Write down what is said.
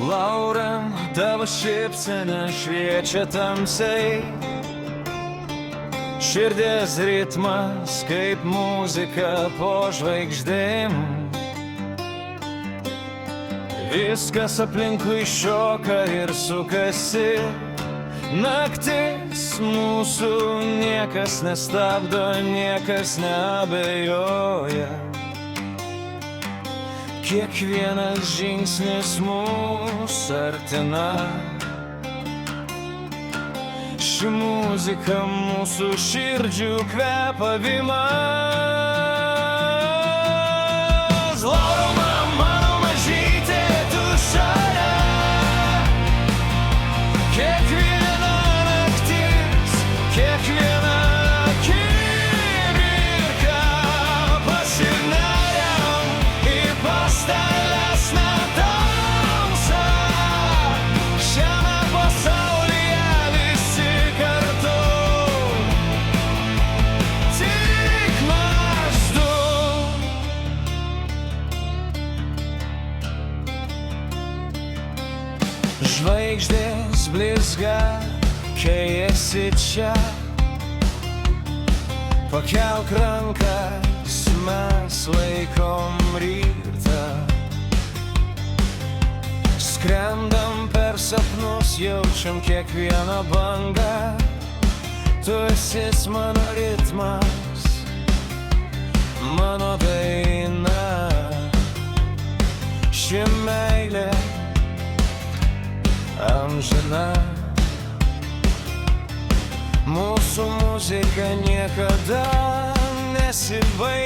Laurem tavo šypsena šviečia tamsiai, širdies ritmas kaip muzika po žvaigždėm. Viskas aplinkui šoka ir sukasi, naktis mūsų niekas nestabdo, niekas neabejoja. Kiekvienas žingsnis mūsų artina, ši muzika mūsų širdžių kvepavimas. Laura, mano mažytė, tu šalia, kiekviena naktis, kiekviena akimirka pasineriam į pastalesnę tamsą. Šiame pasaulyje visi kartu, tik mes du. Žvaigždės blizga, kai esi čia. Pakelk rankas, mes laikom rytą. Skrendam per sapnus, jaučiam kiekvieną bangą. Tu esi mano ritmas, mano daina. Ši meilė amžina, mūsų muzika niekada nesibaigs.